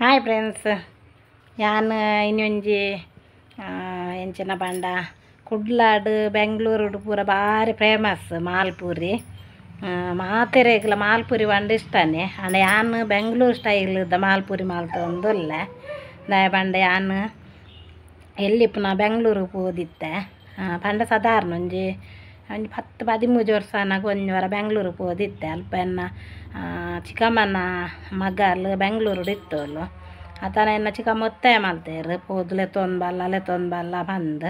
Hi friends, ಯಾನು ಇನ್ನೊಂಜಿ ಎಂಚಿನ ಪಂಡ ಕುಡ್ಲಾಡ್ ಬೆಂಗಳೂರು ಪೂರ ಬಾರಿ ಫೇಮಸ್ ಮಾಲ್ಪುರಿ. ಮಾತೆರೆಗ್ಲ ಮಾಲ್ಪುರಿ ಪಂಡ ಇಷ್ಟನೇ. ಅಂಡ ಯಾನು ಬೆಂಗಳೂರು ಸ್ಟೈಲ್ದ ಮಾಲ್ಪುರಿ ಮಾಲ್ತೊಂದುಲ್ಲ ದಾಯ ಪಂಡ ಯಾನು ಎಲ್ಲಿಪ್ಪು ನಾ ಬೆಂಗಳೂರು ಪೋದಿತ್ತೆ ಪಂಡ ಸಾಧಾರಣ ಒಂಜಿ 10-13 ವರ್ಷನಾಗ ಒಂಜಿ ಬೆಂಗಳೂರು ಪೋದಿತ್ತೆ. ಅಲ್ಪ ಎನ್ನ ಚಿಕ್ಕಮ್ಮನ ಮಗಲು ಬೆಂಗಳೂರು ಇತ್ತೋಲು ಆತನ ಎನ್ನ ಚಿಕ್ಕಮ್ಮ ಒತ್ತಾಯ ಮಾಡ್ತೇರು ಪೋದು ಲೆತ್ತೊಂದು ಬಲ್ಲ ಬಂದು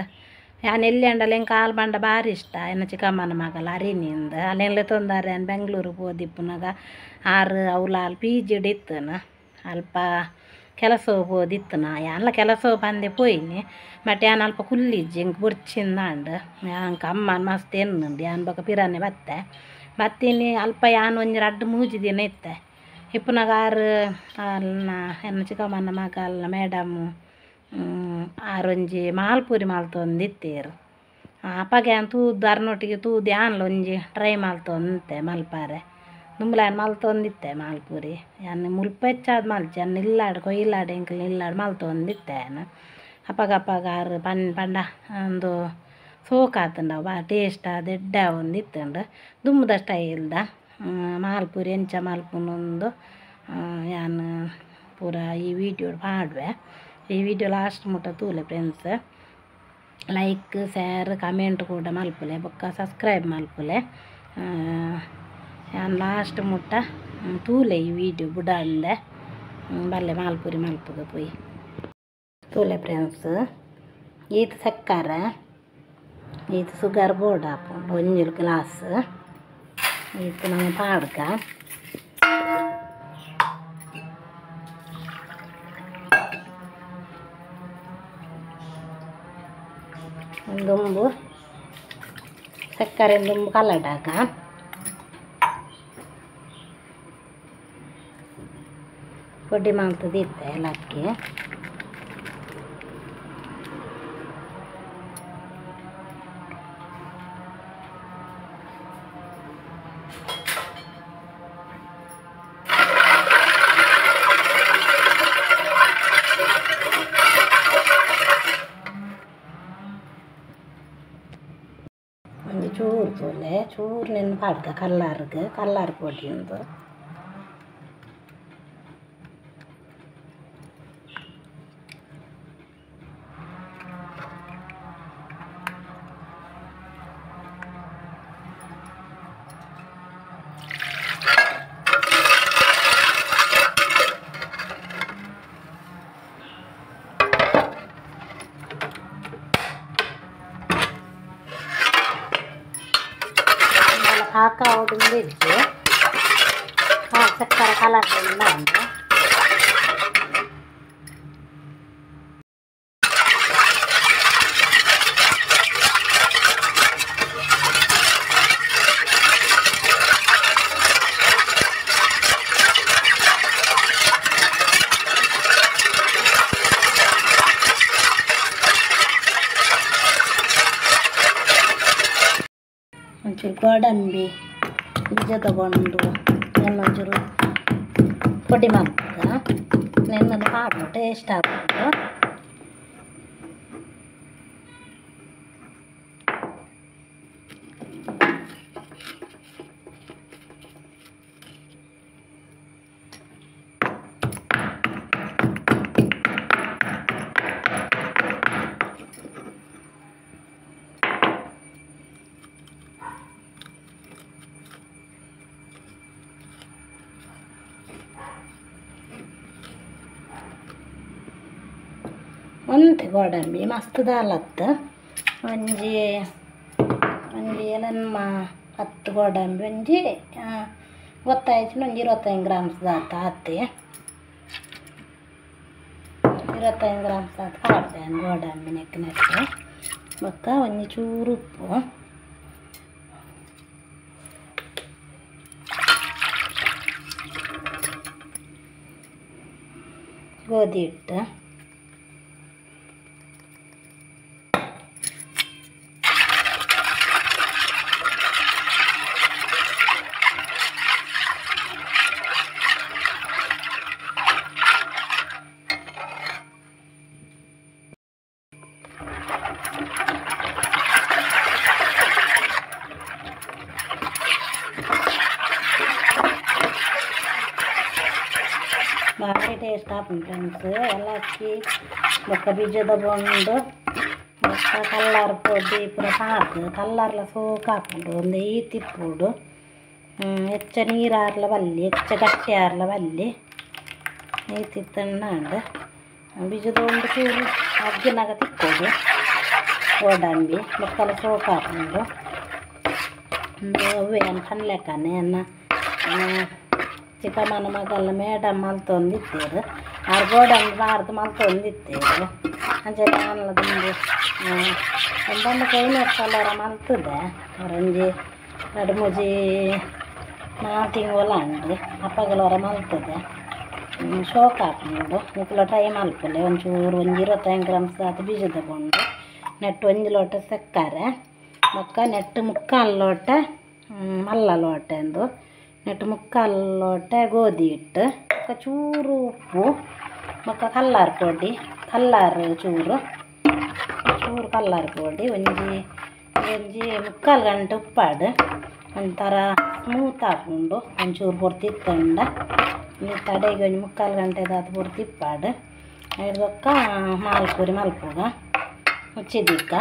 ಯಾನು ಎಲ್ಲಿ ಅಂಡಲ್ಲ ಹೆಂಗೆ ಕಾಲು ಬಂಡ ಭಾರಿ ಇಷ್ಟ. ಎನ್ನ ಚಿಕ್ಕಮ್ಮನ ಮಗಲು ಅರಿನಿಂದ ಅಲ್ಲೆಲ್ಲ ತೊಂದರೆ ನಾನು ಬೆಂಗಳೂರು ಪೋದಿಪ್ಪುನಾಗ ಅವಲಾಲ್ PG ಇತ್ತನು ಅಲ್ಪ ಕೆಲಸ ಹೋದಿತ್ತು. ಯಾನಲ್ಲ ಕೆಲಸ ಬಂದೆ ಪೋಯಿನಿ ಬಟ್ ಯಾನು ಅಲ್ಪ ಕುಲ್ಲಿಜ್ಜಿ ಹಿಂಗೆ ಬುರ್ಚಿಂದಾಂಡು ಯಾಂಕ ಅಮ್ಮನ ಮಸ್ತ್ ಎನ್ನುಂಡು ಯಾನು ಬೊಕ ಪಿರಾನೆ ಬತ್ತೀನಿ ಅಲ್ಪ ಯಾನು ಒಂಜಿ 2-3 ದಿನ ಇತ್ತೆ ಇಪ್ಪುನಾಗ ಅಲ್ನ ಎನ್ನ ಚಿಕ್ಕಮ್ಮನ ಮಗಲ್ನ ಮೇಡಮು ಒಂಜಿ ಮಾಲ್ಪುರಿ ಮಾಲ್ತೊಂದಿತ್ತೇರು ಅಪ್ಪಗೆ ಯಾನು ತೂದು ಅರ್ನೊಟ್ಟಿಗೆ ತೂದು ಯಾನ್ಲ ಒಂಜಿ ಟ್ರೈ ಮಾಲ್ತೊಂತೆ ಮಲ್ಪಾರೆ ನುಂಬ್ಲಾನ್ ಮಲ್ತೊಂದಿತ್ತೆ ಮಾಲ್ಪುರಿ. ಯಾನು ಮುಲ್ಪ ಹೆಚ್ಚಾದ ಮಲ್ಚಿ ಯಾನು ನಿಲ್ಲಾಡು ಕೊಯ್ಲಾಡು ಎಂಕಲ್ ನಿಲ್ಲಾಡು ಮಲ್ತೊಂದಿತ್ತೆ ಯಾನು ಅಪ್ಪಗ ಪಂಡ ಒಂದು ಸೋಕಾತಂಡವು ಬಾ ಟೇಸ್ಟ್ ದೆಡ್ಡ ಒಂದಿತ್ತುಂಡು ದುಮ್ಮದ ಸ್ಟೈಲ್ದ ಮಾಲ್ಪುರಿ ಎಂಚ ಮಲ್ಪುನೊಂದು ಯಾನು ಪೂರ ಈ ವಿಡಿಯೋ ಪಾಡುವೆ. ಈ ವಿಡಿಯೋ ಲಾಸ್ಟ್ ಮುಟ್ಟ ತೂಲೆ ಫ್ರೆಂಡ್ಸ್. ಲೈಕ್ ಶೇರ್ ಕಮೆಂಟ್ ಕೂಡ ಮಲ್ಪುಲೆ ಬೊಕ್ಕ ಸಬ್ಸ್ಕ್ರೈಬ್ ಮಲ್ಪುಲೆ. ಯಾನು ಲಾಸ್ಟ್ ಮುಟ್ಟ ತೂಲೆ ಈ ವಿಡಿಯೋ ಬುಡಂದೆ ಬಲ್ಲೆ ಮಾಲ್ಪುರಿ ಮಲ್ಪುಗ ಪೋಯಿ ತೂಲೆ ಫ್ರೆಂಡ್ಸ್. ಈತ ಸಕ್ಕರ ಈತ ಸುಗರ್ ಬೋರ್ಡ್ ಹಾಕೊಂಡು ಒಂಜಿ ಗ್ಲಾಸ್ ಈತ ನಮ್ಮ ಪಾಡ್ಕ ಒಂದೊಂದು ಸಕ್ಕರೆ ಒಂದೊಂದು ಕಲ್ಲಡಾಕ ಪೊಡಿ ಮಾಡ್ತದಿತ್ತೆ ಏಲಕ್ಕಿ ಒಂದು ಚೂರು ತೋಲೆ ಚೂರು ನೆನ್ನು ಪಾಡ್ಕ ಕಲ್ಲಾರ್ ಪೊಡಿ ಒಂದು ಹಾಕೋದು ಇದ್ದು ಸಕ್ಕರೆ ಕಲರ್ ಉಂಟು ಒಂಚೂರು ಗೋಡಂಬಿ ಬೀಜ ತಗೊಂಡು ನೆನ್ನೊಂಚೂರು ಪೊಡಿ ಮಾಡ್ಬೇಕು ನೆನ್ನನ್ನು ಹಾಕು ಟೇಸ್ಟ್ ಹಾಕ್ಬೇಕು. ಒಂತೆ ಗೋಡಂಬಿ ಮಸ್ತ್ ದಾಲತ್ತು ಒಂಜಿ ಏನಮ್ಮ 10 ಗೋಡಂಬಿ ಒಂಜಿ ಗೊತ್ತಾಯ್ತು ಒಂಜಿ 25 ಗ್ರಾಮ್ಸ್ ದಾತ ಆತೆ 25 ಗ್ರಾಮ್ಸ್ ದಾತ ಹಾಡ್ದೆ ಗೋಡಂಬಿ ನೆಕ್ಕಿನಕ್ಕೆ ಬೊಕ್ಕ ಒಂಜಿ ಚೂರು ಉಪ್ಪು ಗೋಧಿ ಹಿಟ್ಟು ಟೇಸ್ಟ್ ಆಪುಂಡು ಫ್ರೆಂಡ್ಸ್. ಎಲ್ಲಕ್ಕಿ ಬೊಕ್ಕ ಬೀಜದ ಬೊಂಡು ಬೊಕ್ಕ ಕಲ್ಲರ್ ಪೊಡಿ ಪೂರ ಪಾರ್ದು ಕಲ್ಲರ್ಲ ಸೋಕು ಹಾಕೊಂಡು ಒಂದು ತಿಪ್ಪುಡು ಹೆಚ್ಚ ನೀರಾರ್ಲ ಬಲ್ಲಿ ಹೆಚ್ಚ ಗಟ್ಟಿ ಆರ್ಲ ಬಲ್ಲಿ ತಿತ್ತಣ್ಣಾಂಡು ಬೀಜದ ಒಂದು ಚೂರು ಅಗ್ಗಿನಾಗ ತಿಕ್ಕೋದು ಗೋಡಂಬಿ ಬೊಕ್ಕಲ ಸೋಕು ಹಾಕೊಂಡು ಒಂದು ಅವೇನು ಕನ್ಲೆಕ್ಕನೆ ಅನ್ನ ಚಿಕ್ಕಮ್ಮನ ಮಗಲ್ಲ ಮೇಡಮ್ ಮಲ್ತೊಂದಿತ್ತೇರು ಆರು ಗೋಡಂಬಿ ಮಾರ್ದು ಮಲ್ತೊಂದಿತ್ತೇರು ಅಂಚೆ ನಾನದೊಂದು ಒಂದೊಂದು ಕೈನ ಕಲರ ಮಲ್ತದೆ ಅವರಂಜಿ 2-3 ತಿಂಗಳ ಉಂಡು ಅಪ್ಪಗಳವರ ಮಲ್ತದೆ ಶೋಕ್ ಹಾಕೊಂಡು ಮುಕ್ಕಲ ಟ್ರೈ ಮಲ್ಪಲೆ ಒಂಚೂರು 25 ಗ್ರಾಮ್ಸ್ ಆತ ಬೀಜದ ಕೊಂಡು ನೆಟ್ಟು 1 ಲೋಟ ಸಕ್ಕರೆ ಮೊಕ್ಕ ನೆಟ್ಟು 3/4 ಲೋಟ ಮಲ್ಲ ಲೋಟ ಎಂದು ನೆಟ್ಟು 3/4 ಲೋಟ ಗೋಧಿ ಹಿಟ್ಟು ಚೂರು ಉಪ್ಪು ಮೊಕ್ಕ ಕಲ್ಲರ್ ಪೊಡಿ ಕಲ್ಲರ್ ಚೂರು ಕಲ್ಲರ್ ಪೊಡಿ ಒಂಜಿ 3/4 ಗಂಟೆ ಉಪ್ಪಾಡು ಒಂಥರ ಸ್ಮೂತ್ ಹಾಕೊಂಡು ಒಂಚೂರು ಪೊರ್ತಿತ್ತಂಡ ತಡೆಗೆ ಒಂದು 3/4 ಗಂಟೆದಾದ ಪೊರ್ತಿಪ್ಪಾಡು ಹಿಡ್ದೊಕ್ಕ ಮಾಲ್ಪುರಿ ಮಲ್ಪುಗ ಮುಚ್ಚಿದಿಕ್ಕ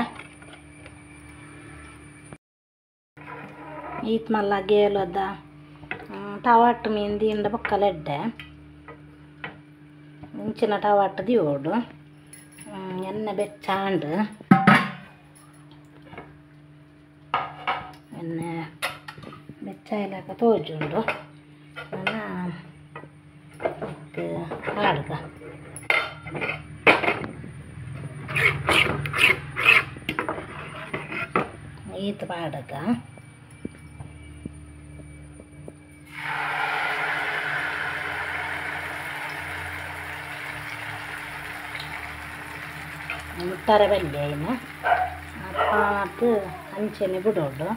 ಈತ್ ಮಲ್ಲ ಗೇಲದ ಟವಾಟ್ ಮೀನು ದಿಂಡ ಬೊಕ್ಕಲೆಡ್ಡೆ ಮುಂಚಿನ ಟವಾಟ್ ದಿಯೋಡು ಎಣ್ಣೆ ಬೆಚ್ಚಾಂಡು ಎಣ್ಣೆ ಬೆಚ್ಚಾಯ್ಲಾಕ ತೋಜುಂಡು ಪಾಡ್ಗ ಈತ ಪಾಡಗ ಮುಟ್ಟಾರೆ ಬಲ್ಲೆ ಏನು ಪಾತು ಅಂಚೆನೆ ಬಿಡೋಡು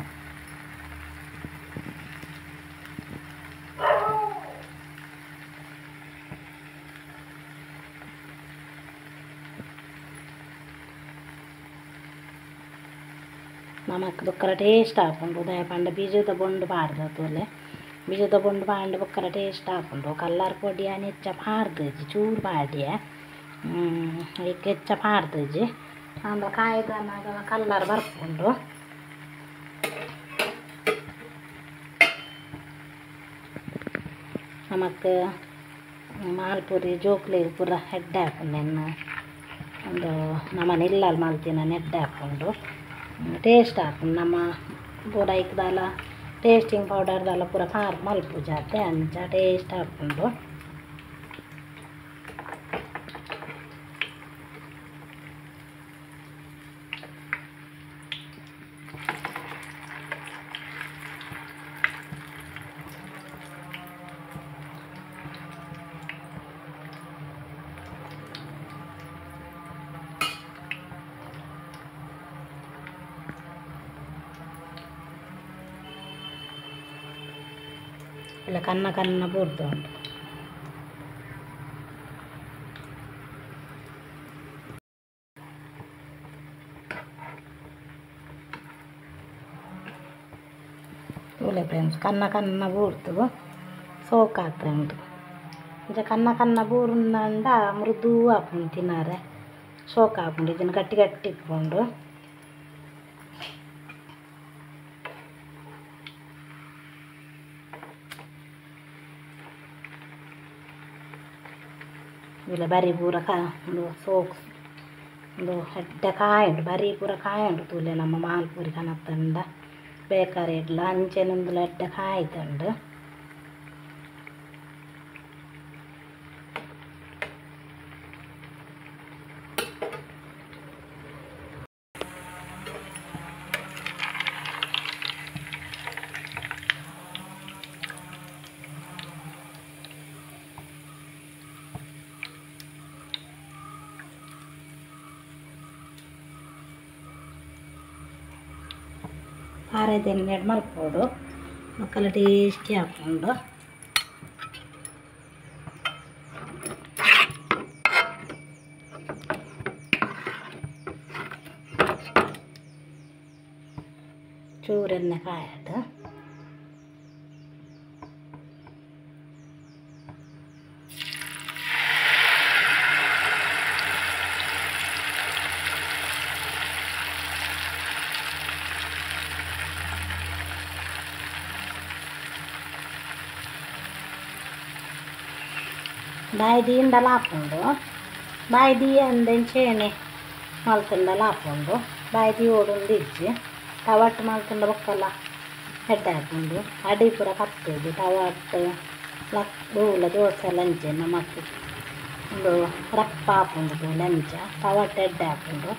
ನಮಕ್ ಬೊಕ್ಕರ ಟೇಸ್ಟ್ ಹಾಕೊಂಡು ಉದಯ ಪಂಡ ಬೀಜದ ಬೊಂಡು ಪಾಡ್ದ ತೋಲೆ ಬೀಜದ ಬೊಂಡು ಪಾಂಡು ಬೊಕ್ಕರ ಟೇಸ್ಟ್ ಹಾಕೊಂಡು ಕಲ್ಲರ್ ಪೊಡಿ ಅನಿ ಹೆಚ್ಚ ಪಾಡ್ದಜ್ಜಿ ಚೂರು ಪಾಡ್ಯ ಈಗ ಹೆಚ್ಚ ಪಾಡ್ದಜ್ಜಿ ಆಮೇಲೆ ಕಾಯ್ದನಾಗ ಕಲ್ಲರ್ ಬರ್ಕೊಂಡು ನಮಕ್ ಮಾಲ್ಪುರಿ ಜೋಕ್ಲಿಗೆ ಪೂರ ಹೆಡ್ಡೆ ಹಾಕೊಂಡು ಒಂದು ನಮ್ಮನೆ ಇಲ್ಲಲ್ಲಿ ಮಾಲ್ತಿನ ನೆಡ್ಡೆ ಹಾಕ್ಕೊಂಡು ಟೇಸ್ಟ್ ಹಾಕೊಂಡು ನಮ್ಮ ಪೂರ ಇಕ್ದಲ್ಲ ಟೇಸ್ಟಿಂಗ್ ಪೌಡರ್ದೆಲ್ಲ ಪೂರ ಪಾರ್ದು ಮಲ್ಪು ಜಾತೆ ಅಂಚ ಟೇಸ್ಟ್ ಹಾಕ್ಕೊಂಡು ಇಲ್ಲ ಕನ್ನ ಕನ್ನ ಬೂರ್ದು ಉಂಟು ತೂಲೆ ಫ್ರೆಂಡ್ಸ್ ಕನ್ನ ಕನ್ನ ಬೂರ್ದು ಸೋಕ್ ಆಗ್ತಾ ಉಂಟು ಈಗ ಕನ್ನ ಕನ್ನ ಬೂರ್ನಂಡ ಮೃದು ಹಾಕೊಂಡು ತಿನ್ನಾರೆ ಸೋಕ್ ಹಾಕೊಂಡು ಇದನ್ನು ಗಟ್ಟಿ ಗಟ್ಟಿ ಇಟ್ಕೊಂಡು ಇಲ್ಲ ಬರೀ ಪೂರ ಒಂದು ಸೋಕ್ ಒಂದು ಹೆಡ್ಡೆ ಕಾಯಿ ಉಂಟು ಬರೀ ಪೂರ ಕಾಯಿ ಉಂಟು ತೂಲೆ ನಮ್ಮ ಮಾಲ್ಪುರಿ ಕನತ್ತಂಡ ಬೇಕಾರೆ ಇಡ್ಲ ಅಂಚೆನೊಂದು ಎಡ್ಡೆ ಕಾಯಿ ತಂಡು ಆರೈದು ಮಲ್ಪೋಡು ಮಕ್ಕಳ ಟೇಸ್ಟಿ ಹಾಕ್ಕೊಂಡು ಚೂರೆಣ್ಣೆ ಕಾಯದು ಬಾಯ್ದಿ ಇಂಡಲ ಹಾಕೊಂಡು ಬಾಯ್ದಿ ಅಂದೆಂಚೇನೆ ಮಲ್ತುಂಡಲ ಹಾಕೊಂಡು ಬಾಯ್ದಿ ಓಡೊಂದು ಇಜ್ಜಿ ಟವಟ್ ಮಲ್ತುಂಡ ಬೊಕ್ಕಲ್ಲ ಹೆಡ್ಡೆ ಹಾಕೊಂಡು ಅಡಿ ಪೂರ ಕತ್ತೋದು ಟವಟ್ ಬೂಲ ದೋಸೆ ಲಂಚೆ ನಮಕ್ ಒಂದು ರಪ್ಪ ಹಾಕೊಂಡು ಲಂಚ ಟವಟ್ ಎಡ್ಡೆ ಹಾಕೊಂಡು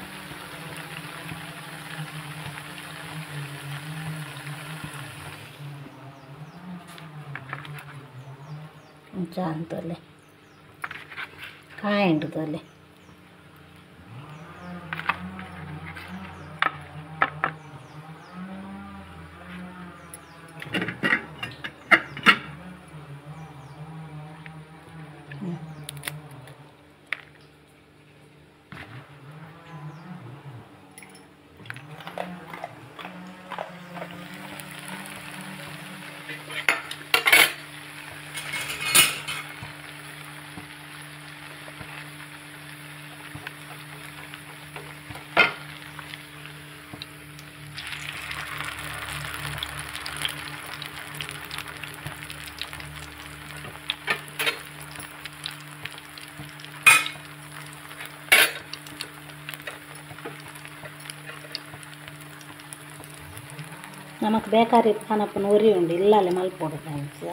ಅಂತಲೆ ಕಾಯಿಂಡು ತೊಲೆ ನಮಕ್ ಬೇಕಾರಿ ಪನಪನ ಒರಿ ಉಂಡು ಇಲ್ಲಲ್ಲಿ ಮಲ್ಪೊಡು ಫ್ರೆಂಡ್ಸ್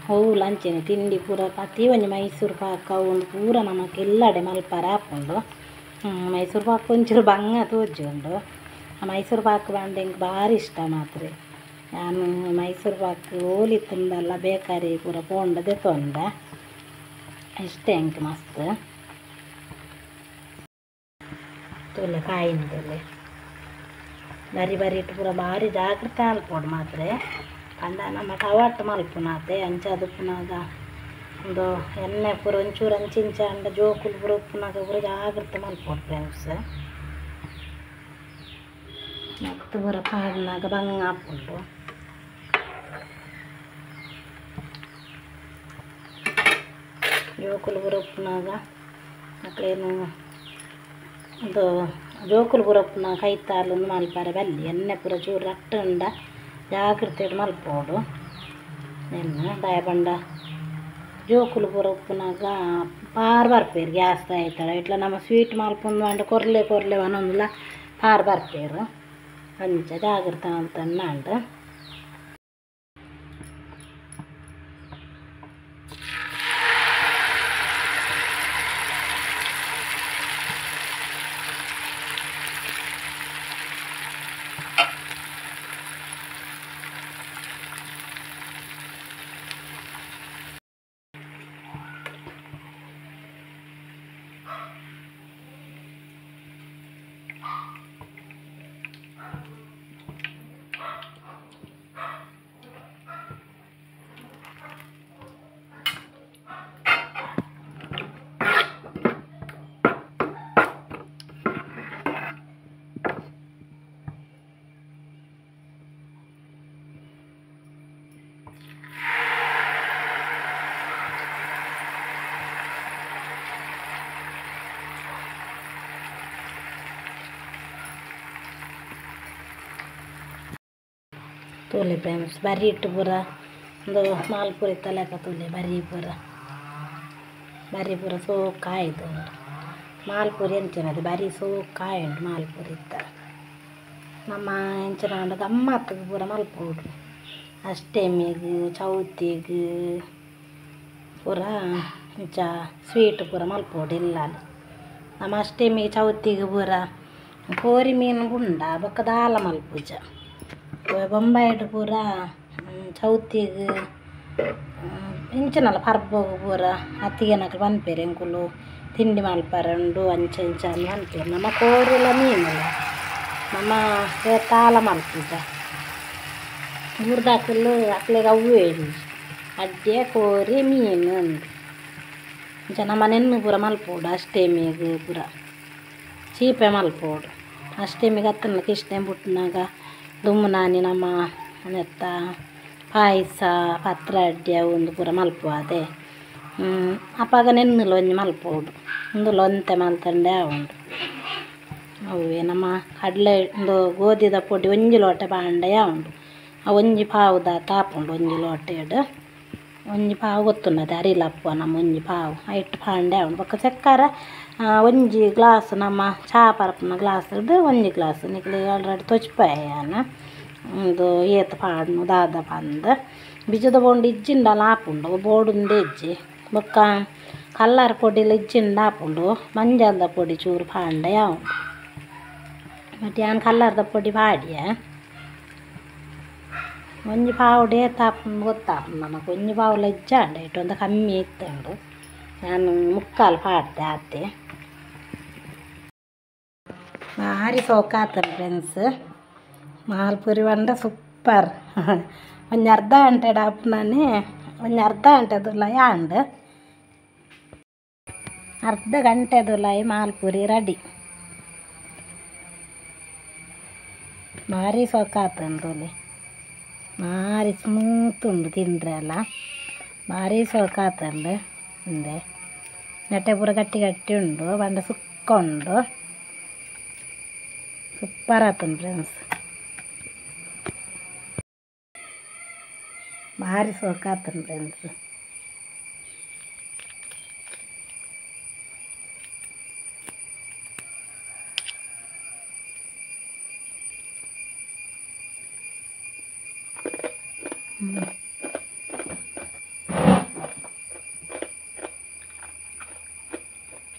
ಅವು ಲಂಚೆನೆ ತಿಂಡಿ ಪೂರ ಪ್ರತಿ ಒಂಜಿ ಮೈಸೂರು ಪಾಕ ಉಂಡು ಪೂರ ನಮಕ್ ಎಲ್ಲಡೆ ಮಲ್ಪರೆ ಹಾಕೊಂಡು ಮೈಸೂರು ಪಾಕ ಒಂಚೂರು ಬಂಗ ತೋಜುಂಡು ಮೈಸೂರು ಪಾಕ ಬಂಡೆಂಗೆ ಭಾರಿ ಇಷ್ಟ ಮಾತ್ರ ನಾನು ಮೈಸೂರು ಪಾಕ ಓಲಿ ತಿಂದಲ್ಲ ಬೇಕಾರಿ ಪೂರ ಪೋಂಡದೆ ತೊಂದ ಇಷ್ಟೇ ಎಂಕ್ ಮಸ್ತ್ ತೊಲೆ ಕಾಯಿನ ತೊಲೆ ಬರಿ ಬರಿ ಇಟ್ಟು ಪೂರ ಭಾರಿ ಜಾಗ್ರತೆ ಮಲ್ಪೊಡು ಮಾತ್ರ ಪಂಡ ನಮ್ಮ ಟವಟ್ ಮಲ್ಪುನಾತೆ ಅಂಚದು ಪುನಾಗ ಒಂದು ಎಣ್ಣೆ ಪೂರ ಒಂಚೂರು ಅಂಚಿಂಚ ಅಂಡ ಜೋಕುಲು ಪೂರ ಉಪ್ಪುನಾಗ ಪೂರ ಜಾಗ್ರತೆ ಮಲ್ಪೊಡು ಫ್ರೆಂಡ್ಸ್ ಮತ್ತು ಪೂರ ಪಾಡಿನಾಗ ಬಂಗ ಹಾಕೊಂಡು ಜೋಕುಲು ಪೂರ ಉಪ್ಪುನಾಗ ಮಕ್ಕಳೇನು ಒಂದು ಜೋಕುಲು ಪೂರ ಉಪ್ಪುನ ಕೈತಾಲು ಮಲ್ಪರೆ ಬಲ್ಲಿ ಎಣ್ಣೆ ಪೂರ ಚೂರು ರಟ್ಟಂಡ ಜಾಗ್ರತೆ ಮಲ್ಪೋಡು ಎಣ್ಣೆ ದಯ ಬಂಡ ಜೋಕುಲು ಪೂರ ಉಪ್ಪುನಾಗ ಪಾರು ಬರ್ಪೇರು ಗ್ಯಾಸ್ ಆಯ್ತಾಳೆ ಇಟ್ಲ ನಮ್ಮ ಸ್ವೀಟ್ ಮಲ್ಪೊಂದು ಅಂಡ ಕೊರ್ಲೆ ಕೊರ್ಲೆ ಒಂದೊಂದುಲ ಪಾರು ಬರ್ಪೇರು ಅಂಚ ಜಾಗ್ರತೆ ಅಂತಂಡ ಅಂಡು ತೊಲೆ ಫ್ರೆಂಡ್ಸ್ ಬರಿ ಇಟ್ಟು ಪೂರ ಒಂದು ಮಾಲ್ಪುರಿ ತಲೆಕ ತೊಲೆ ಬರಿ ಪೂರ ಸೋಕ್ ಕಾಯ್ದು ಉಂಟು ಮಾಲ್ಪುರಿ ಎಂಚಿನದು ಬರಿ ಸೋಕ್ ಕಾಯಿ ಉಂಟು ಮಾಲ್ಪುರಿ ಇತ್ತ ನಮ್ಮ ಎಂಚಿನ ಉಂಡು ಗಮ್ಮತ್ತಿಗೆ ಪೂರ ಮಲ್ಪೋಡು ಅಷ್ಟಮಿಗೆ ಚೌತಿಗೆ ಪೂರ ಇಂಚ ಸ್ವೀಟ್ ಪೂರ ಮಲ್ಪೋಡು ಇಲ್ಲ ನಮ್ಮ ಅಷ್ಟಮಿಗೆ ಚೌತಿಗೆ ಪೂರ ಕೋರಿ ಮೀನು ಗುಂಡ ಬೊಕ್ಕ ದಾಲ ಮಲ್ಪುಜ ಬೊಂಬಾಯಿಡು ಪೂರ ಚೌತಿಗೆ ಇಂಚನಲ್ಲ ಪರ್ಬೋಗು ಪೂರ ಅತ್ತಿಗೆನಕ್ಕೆ ಪನ್ಪೇರು ಎಂಕುಲು ತಿಂಡಿ ಮಲ್ಪರೆ ಉಂಡು ಅಂಚ ಇಂಚ ಪನ್ಪೇರು ನಮ್ಮ ಕೋರಿಲ ಮೀನಲ್ಲ ನಮ್ಮ ತಾಲ ಮಲ್ಪುಜ ಊರ್ದಾಕಲು ಅಕ್ಲೆಗೆ ಅವು ಹೇಳಿ ಅಡ್ಡೆ ಕೋರಿ ಮೀನು ಉಂಡು ಇಂಚ ನಮ್ಮ ನೆನ್ನು ಪೂರ ಮಲ್ಪೋಡು ಅಷ್ಟಮಿಗೆ ಪೂರ ಚೀಪೆ ಮಲ್ಪೋಡು ಅಷ್ಟಮಿಗೆ ಹತ್ತನಕ್ಕೆ ಇಷ್ಟೇ ಬುಟ್ಟಿನಾಗ ದುಮ್ಮನಾನಿ ನಮ್ಮ ನೆತ್ತ ಪಾಯಸ ಪತ್ರೊಡೆ ಒಂದು ಪೂರ ಮಲ್ಪುವಾದೆ ಅಪ್ಪಾಗ ನೆನ್ನಲು ಒಂಜಿ ಮಲ್ಪೋಡು ಒಂದು ಲೊಂತೆ ಮಲ್ತಂಡೆ ಉಂಡು ಅವೇ ನಮ್ಮ ಕಡಲೆ ಒಂದು ಗೋಧಿದ ಪೊಡಿ ಒಂಜಿ ಲೋಟೆ ಬಾಂಡೆಯ ಉಂಡು ಆ ಒಂಜಿ ಪಾವುದ ತಾಪುಂಡು ಒಂಜಿ ಲೋಟೆಡು ಒಂಜಿ ಪಾವು ಗೊತ್ತುನ್ನది ಅರಿಲಪ್ಪು ನಮ್ಮ ಒಂಜಿ ಪಾವು ಐಟ್ ಪಾಂಡೆ ಅವನು ಬೊಕ್ಕ ಚಕ್ಕರ ಒಂಜಿ ಗ್ಲಾಸ್ ನಮ್ಮ ಚಾ ಪರಪುನ ಗ್ಲಾಸ್ ಹಿಡ್ದು ಒಂಜಿ ಗ್ಲಾಸ್ ನಿಕ್ಲಿ ಆಲ್ರೆಡಿ ತೊಚ್ಪಾಯನ ಒಂದು ಏತ್ ಪಾಡ್ನು ದಾದ ಪಂದ್ ಬಿಜದ ಬೋಂಡು ಇಜ್ಜಿಂಡಲ ಆಪುಂಡು ಬೋಡುಂಡೆ ಇಜ್ಜಿ ಬೊಕ್ಕ ಕಲ್ಲರ್ ಪೊಡಿಲ ಇಜ್ಜಿಂಡ ಆಪುಂಡು ಮಂಜಲ್ದ ಪೊಡಿ ಚೂರು ಪಾಂಡೆ ಅವನು ಮತ್ತು ಯಾನ್ ಕಲ್ಲರ್ದ ಪೊಡಿ ಪಾಡಿಯ ಒಂಜಿ ಪಾವುಡೆ ತಾಪುಂಡು ಗೊತ್ತಾಪುಂಡು ನಮಕ್ ಒಂಜಿ ಪಾವುಲ ಇಜ್ಜಾಂಡ ಇಟ್ಟೊಂದು ಕಮ್ಮಿ ಇತ್ತುಂಡು ನಾನು ಮುಕ್ಕಾಲು ಪಾಡ್ದೆ ಆತೆ ಭಾರಿ ಸೋಕಾತನು ಫ್ರೆಂಡ್ಸ್ ಮಾಲ್ಪುರಿ ಬಂಡ ಸೂಪರ್ ಒಂಜಿ ಅರ್ಧ ಗಂಟೆ ಆಪುನಾನೆ ಒಂಜಿ ಅರ್ಧ ಗಂಟೆದುಲ ಯಾಂಡ್ ಅರ್ಧ ಗಂಟೆದುಲ ಮಾಲ್ಪುರಿ ರೆಡಿ ಭಾರಿ ಸೋಕಾತಂದು ಭಾರಿ ಸ್ಮೂತ್ ಉಂಡು ತಿಂದರೆ ಅಲ್ಲ ಭಾರಿ ಸೋಕಾತಂಡು ಹಿಂದೆ ನೆಟ್ಟೆ ಪೂರ ಗಟ್ಟಿ ಗಟ್ಟಿ ಉಂಡು ಬಂಡ ಸುಕ್ಕ ಉಂಡು ಸೂಪರ್ ಆತನು ಫ್ರೆಂಡ್ಸ್ ಭಾರಿ ಸೋಕಾತನು ಫ್ರೆಂಡ್ಸ್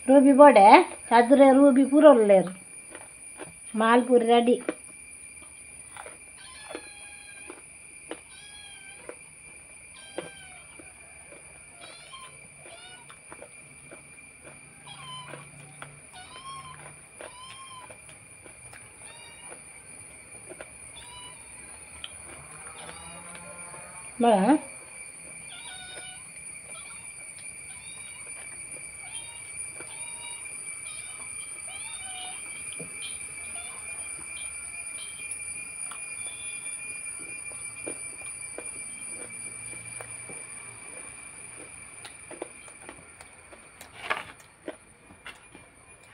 ರೂಬಿ ಬೋಡೆ ಚದುರೆ ರೂಬಿ ಪೂರ ಒಳ್ಳೆಯರು ಮಾಲ್ಪುರಿ ರೆಡಿ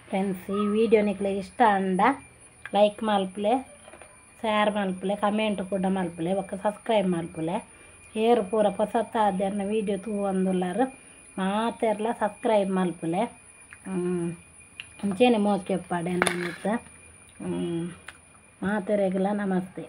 ಫ್ರೆಂಡ್ಸ್ ಈ ವಿಡಿಯೋ ನಿಕ್ಲೆ ಇಷ್ಟ ಅಂಡ ಲೈಕ್ ಮಲ್ಪಲೆ ಶೇರ್ ಮಲ್ಪಲೆ ಕಮೆಂಟ್ ಕೂಡ ಮಲ್ಪಲೆ ಒಕ್ಕ ಸಬ್ಸ್ಕ್ರೈಬ್ ಮಲ್ಪಲೆ ಏರು ಪೂರ ಹೊಸತಾದ ವಿಡಿಯೋ ತೂವೊಂದುಲ್ಲಾರು ಮಾತೆರ್ಲ ಸಬ್ಸ್ಕ್ರೈಬ್ ಮಲ್ಪಲೆ ಅಂಚೆನೆ ಮೋಸ್ಕೆ ಪಾಡೆ ನಮಿತ್ ಮಾತೆರೆಗ್ಲ ನಮಸ್ತೆ.